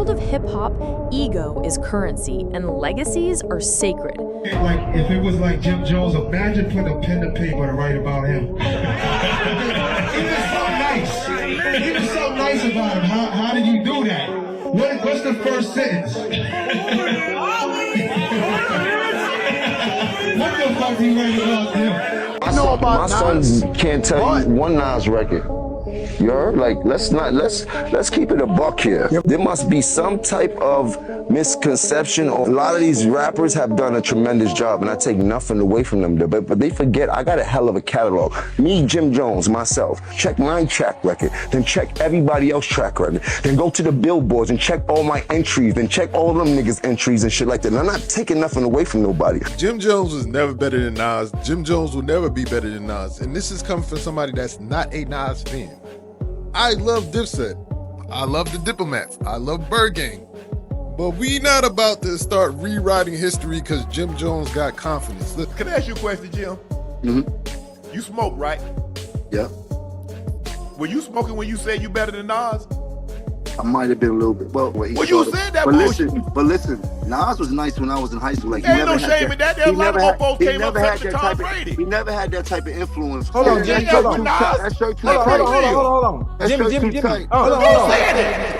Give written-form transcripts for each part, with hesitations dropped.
world of hip-hop, ego is currency and legacies are sacred. Like, if it was like Jim Jones, imagine putting a pen to paper to write about him. He was so nice. He was so nice about him. How did you do that? What's the first sentence? What the fuck do you write about him? I know about my son can't tell you one Nas record. You heard? Like, let's keep it a buck here. There must be some type of misconception. A lot of these rappers have done a tremendous job, and I take nothing away from them. But they forget I got a hell of a catalog. Me, Jim Jones, myself. Check my track record, then check everybody else's track record. Then go to the billboards and check all my entries, then check all them niggas' entries and shit like that. And I'm not taking nothing away from nobody. Jim Jones was never better than Nas. Jim Jones will never be better than Nas. And this is coming from somebody that's not a Nas fan. I love DISSES. I love the Diplomats. I love Bird Gang. But we not about to start rewriting history because Jim Jones got confidence. Look, Can I ask you a question, Jim? Mm-hmm. You smoke, right? Yeah. Were you smoking when you said you better than Nas? I might have been a little bit. Well, you said that but bullshit. But listen, Nas was nice when I was in high school. Like, There ain't no shame in that. There a lot of mofos came up after Tom Brady. He never had that type of influence. Hold on, Jim, hold on. That shirt too Hold tight. on. That Jim, shirt Jim, too Jim. tight. Hold on.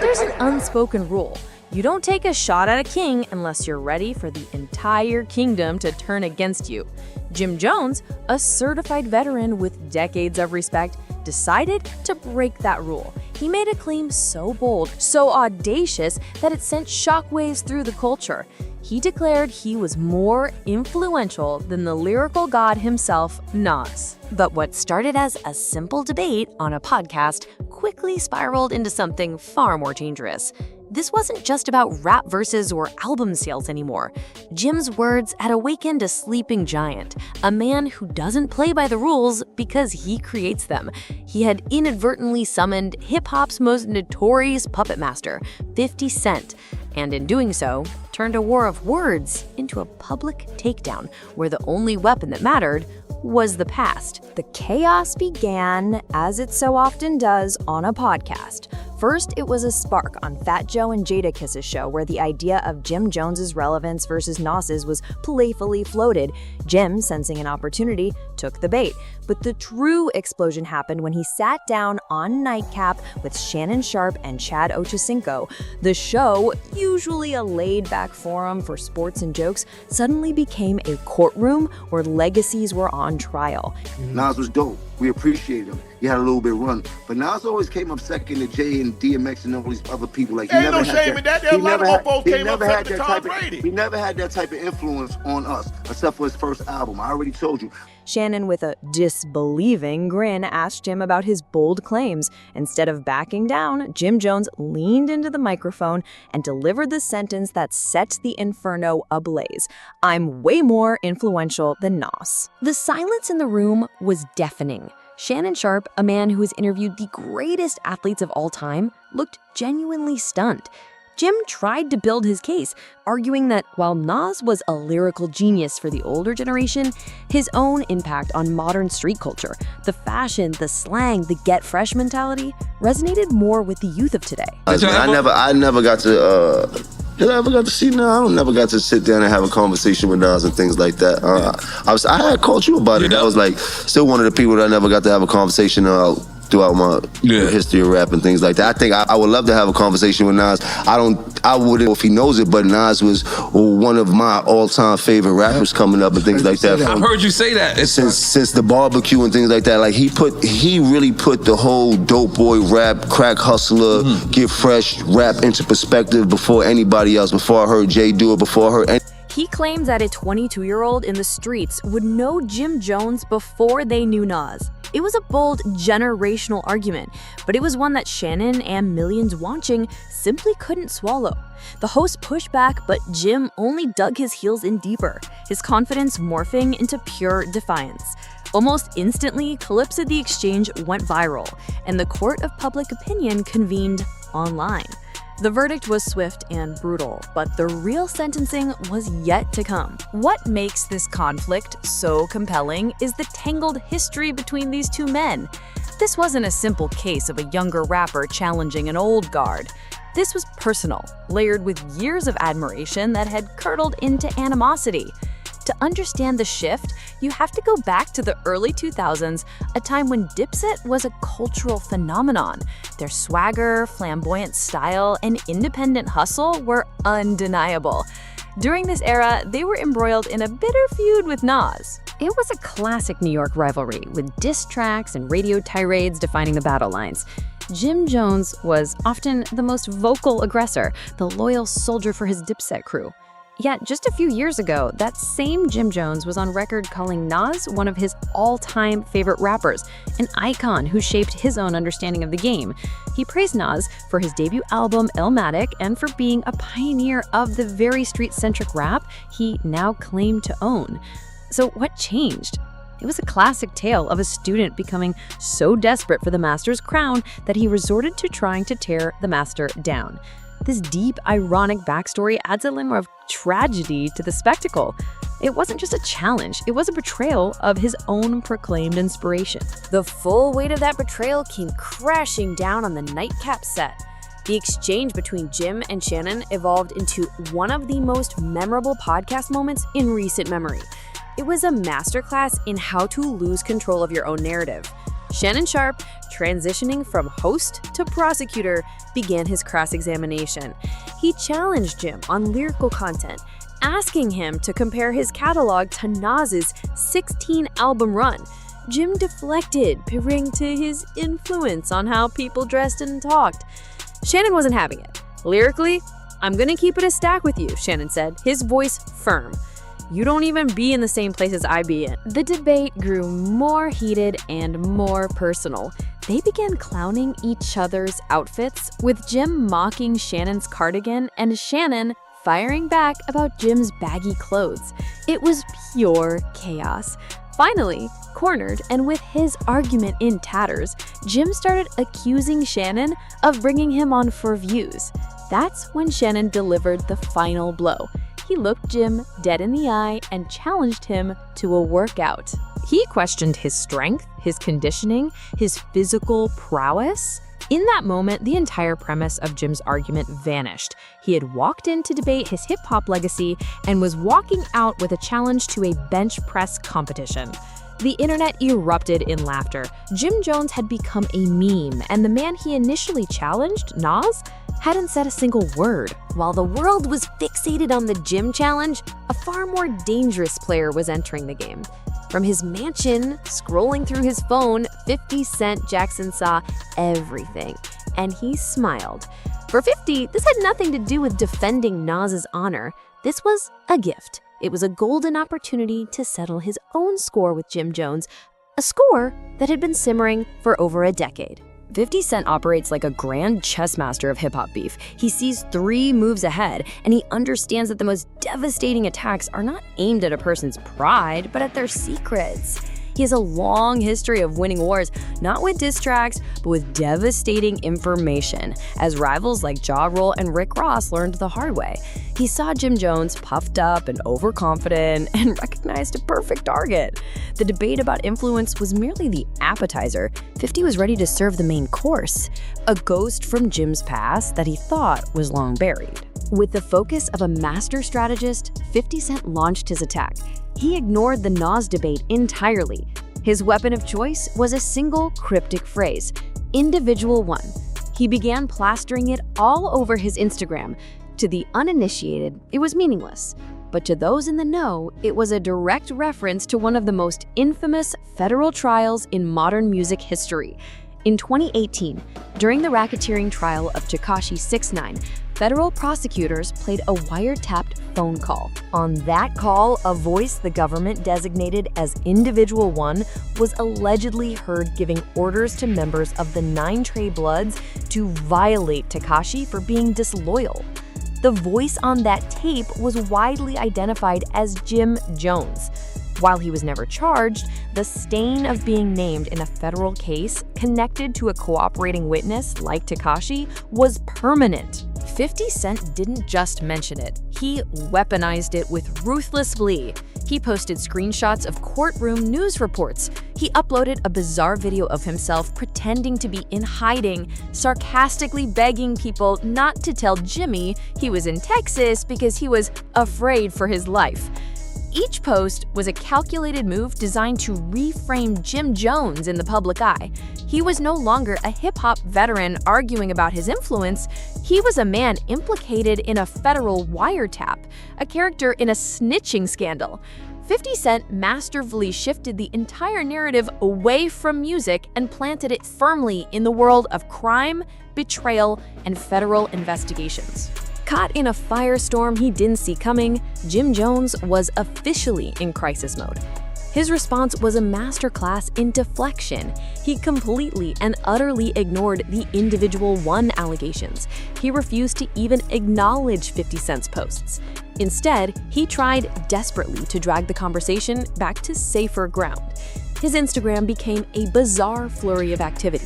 There's an unspoken rule. You don't take a shot at a king unless you're ready for the entire kingdom to turn against you. Jim Jones, a certified veteran with decades of respect, decided to break that rule. He made a claim so bold, so audacious, that it sent shockwaves through the culture. He declared he was more influential than the lyrical god himself, Nas. But what started as a simple debate on a podcast quickly spiraled into something far more dangerous. This wasn't just about rap verses or album sales anymore. Jim's words had awakened a sleeping giant, a man who doesn't play by the rules because he creates them. He had inadvertently summoned hip-hop's most notorious puppet master, 50 Cent, and in doing so, turned a war of words into a public takedown where the only weapon that mattered was the past. The chaos began, as it so often does, on a podcast. First, it was a spark on Fat Joe and Jadakiss's show where the idea of Jim Jones's relevance versus Nas's was playfully floated. Jim, sensing an opportunity, took the bait. But the true explosion happened when he sat down on Nightcap with Shannon Sharpe and Chad Ochocinco. The show, usually a laid-back forum for sports and jokes, suddenly became a courtroom where legacies were on trial. Nas was dope. We appreciate him. He had a little bit of run. But Nas always came up second to Jay and DMX and all these other people. Like, There ain't no shame in that. There a lot of mofos came up after Tom Brady. He never had that type of influence on us, except for his first album. I already told you. Shannon, with a disbelieving grin, asked Jim about his bold claims. Instead of backing down, Jim Jones leaned into the microphone and delivered the sentence that set the inferno ablaze. "I'm way more influential than Nas." The silence in the room was deafening. Shannon Sharpe, a man who has interviewed the greatest athletes of all time, looked genuinely stunned. Jim tried to build his case, arguing that while Nas was a lyrical genius for the older generation, his own impact on modern street culture, the fashion, the slang, the get fresh mentality, resonated more with the youth of today. I never got to see Nas. I never got to sit down and have a conversation with Nas and things like that. I had called you about it. I was like, still one of the people that I never got to have a conversation throughout my history of rap and things like that. I think I would love to have a conversation with Nas. I wouldn't know if he knows it, but Nas was one of my all-time favorite rappers coming up and things like that. I've heard you say that. Since the barbecue and things like that. Like, he really put the whole dope boy rap, crack hustler, get fresh rap into perspective before anybody else, before I heard Jay do it, before I heard He claims that a 22-year-old in the streets would know Jim Jones before they knew Nas. It was a bold, generational argument, but it was one that Shannon and millions watching simply couldn't swallow. The host pushed back, but Jim only dug his heels in deeper, his confidence morphing into pure defiance. Almost instantly, clips of the exchange went viral, and the court of public opinion convened online. The verdict was swift and brutal, but the real sentencing was yet to come. What makes this conflict so compelling is the tangled history between these two men. This wasn't a simple case of a younger rapper challenging an old guard. This was personal, layered with years of admiration that had curdled into animosity. To understand the shift, you have to go back to the early 2000s, a time when Dipset was a cultural phenomenon. Their swagger, flamboyant style, and independent hustle were undeniable. During this era, they were embroiled in a bitter feud with Nas. It was a classic New York rivalry, with diss tracks and radio tirades defining the battle lines. Jim Jones was often the most vocal aggressor, the loyal soldier for his Dipset crew. Yet, just a few years ago, that same Jim Jones was on record calling Nas one of his all-time favorite rappers, an icon who shaped his own understanding of the game. He praised Nas for his debut album, Illmatic, and for being a pioneer of the very street-centric rap he now claimed to own. So what changed? It was a classic tale of a student becoming so desperate for the master's crown that he resorted to trying to tear the master down. This deep, ironic backstory adds a little more of tragedy to the spectacle. It wasn't just a challenge, it was a betrayal of his own proclaimed inspiration. The full weight of that betrayal came crashing down on the nightcap set. The exchange between Jim and Shannon evolved into one of the most memorable podcast moments in recent memory. It was a masterclass in how to lose control of your own narrative. Shannon Sharpe, transitioning from host to prosecutor, began his cross-examination. He challenged Jim on lyrical content, asking him to compare his catalog to Nas's 16-album run. Jim deflected, referring to his influence on how people dressed and talked. Shannon wasn't having it. Lyrically, "I'm gonna keep it a stack with you," Shannon said, his voice firm. "You don't even be in the same place as I be in." The debate grew more heated and more personal. They began clowning each other's outfits, with Jim mocking Shannon's cardigan and Shannon firing back about Jim's baggy clothes. It was pure chaos. Finally, cornered and with his argument in tatters, Jim started accusing Shannon of bringing him on for views. That's when Shannon delivered the final blow. He looked Jim dead in the eye and challenged him to a workout. He questioned his strength, his conditioning, his physical prowess. In that moment, the entire premise of Jim's argument vanished. He had walked in to debate his hip-hop legacy and was walking out with a challenge to a bench press competition. The internet erupted in laughter. Jim Jones had become a meme, and the man he initially challenged, Nas, hadn't said a single word. While the world was fixated on the Jim challenge, a far more dangerous player was entering the game. From his mansion, scrolling through his phone, 50 Cent Jackson saw everything, and he smiled. For 50, this had nothing to do with defending Nas's honor. This was a gift. It was a golden opportunity to settle his own score with Jim Jones, a score that had been simmering for over a decade. 50 Cent operates like a grand chess master of hip-hop beef. He sees 3 moves ahead, and he understands that the most devastating attacks are not aimed at a person's pride, but at their secrets. He has a long history of winning wars, not with diss tracks, but with devastating information, as rivals like Ja Rule and Rick Ross learned the hard way. He saw Jim Jones puffed up and overconfident and recognized a perfect target. The debate about influence was merely the appetizer. 50 was ready to serve the main course, a ghost from Jim's past that he thought was long buried. With the focus of a master strategist, 50 Cent launched his attack. He ignored the Nas debate entirely. His weapon of choice was a single cryptic phrase, individual one. He began plastering it all over his Instagram. To the uninitiated, it was meaningless. But to those in the know, it was a direct reference to one of the most infamous federal trials in modern music history. In 2018, during the racketeering trial of Tekashi 6ix9ine, federal prosecutors played a wiretapped phone call. On that call, a voice the government designated as Individual One was allegedly heard giving orders to members of the 9 Trey Bloods to violate Tekashi for being disloyal. The voice on that tape was widely identified as Jim Jones. While he was never charged, the stain of being named in a federal case connected to a cooperating witness like Tekashi was permanent. 50 Cent didn't just mention it, he weaponized it with ruthless glee. He posted screenshots of courtroom news reports. He uploaded a bizarre video of himself pretending to be in hiding, sarcastically begging people not to tell Jimmy he was in Texas because he was afraid for his life. Each post was a calculated move designed to reframe Jim Jones in the public eye. He was no longer a hip-hop veteran arguing about his influence. He was a man implicated in a federal wiretap, a character in a snitching scandal. 50 Cent masterfully shifted the entire narrative away from music and planted it firmly in the world of crime, betrayal, and federal investigations. Caught in a firestorm he didn't see coming, Jim Jones was officially in crisis mode. His response was a masterclass in deflection. He completely and utterly ignored the individual one allegations. He refused to even acknowledge 50 Cent's posts. Instead, he tried desperately to drag the conversation back to safer ground. His Instagram became a bizarre flurry of activity.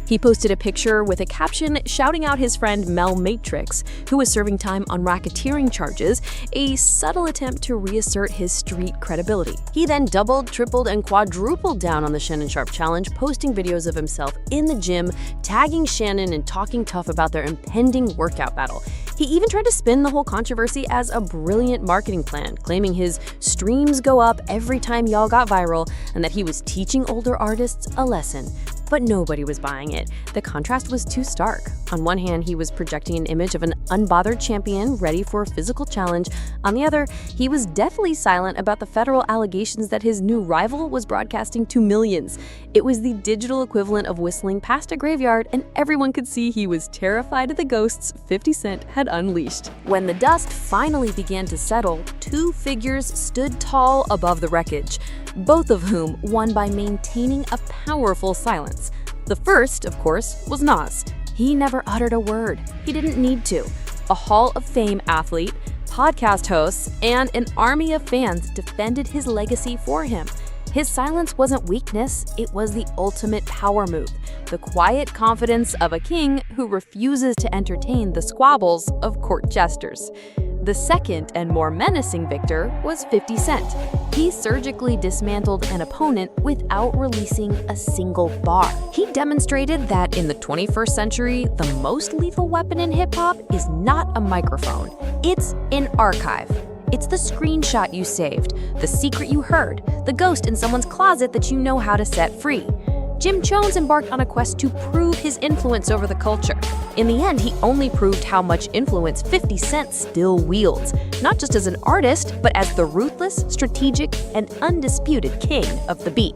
He posted a picture with a caption shouting out his friend Mel Matrix, who was serving time on racketeering charges, a subtle attempt to reassert his street credibility. He then doubled, tripled, and quadrupled down on the Shannon Sharpe challenge, posting videos of himself in the gym, tagging Shannon and talking tough about their impending workout battle. He even tried to spin the whole controversy as a brilliant marketing plan, claiming his streams go up every time y'all got viral and that he was teaching older artists a lesson. But nobody was buying it. The contrast was too stark. On one hand, he was projecting an image of an unbothered champion ready for a physical challenge. On the other, he was deathly silent about the federal allegations that his new rival was broadcasting to millions. It was the digital equivalent of whistling past a graveyard, and everyone could see he was terrified of the ghosts 50 Cent had unleashed. When the dust finally began to settle, two figures stood tall above the wreckage, both of whom won by maintaining a powerful silence. The first, of course, was Nas. He never uttered a word. He didn't need to. A Hall of Fame athlete, podcast hosts, and an army of fans defended his legacy for him. His silence wasn't weakness, it was the ultimate power move, the quiet confidence of a king who refuses to entertain the squabbles of court jesters. The second and more menacing victor was 50 Cent. He surgically dismantled an opponent without releasing a single bar. He demonstrated that in the 21st century, the most lethal weapon in hip-hop is not a microphone, it's an archive. It's the screenshot you saved, the secret you heard, the ghost in someone's closet that you know how to set free. Jim Jones embarked on a quest to prove his influence over the culture. In the end, he only proved how much influence 50 Cent still wields, not just as an artist, but as the ruthless, strategic, and undisputed king of the beef.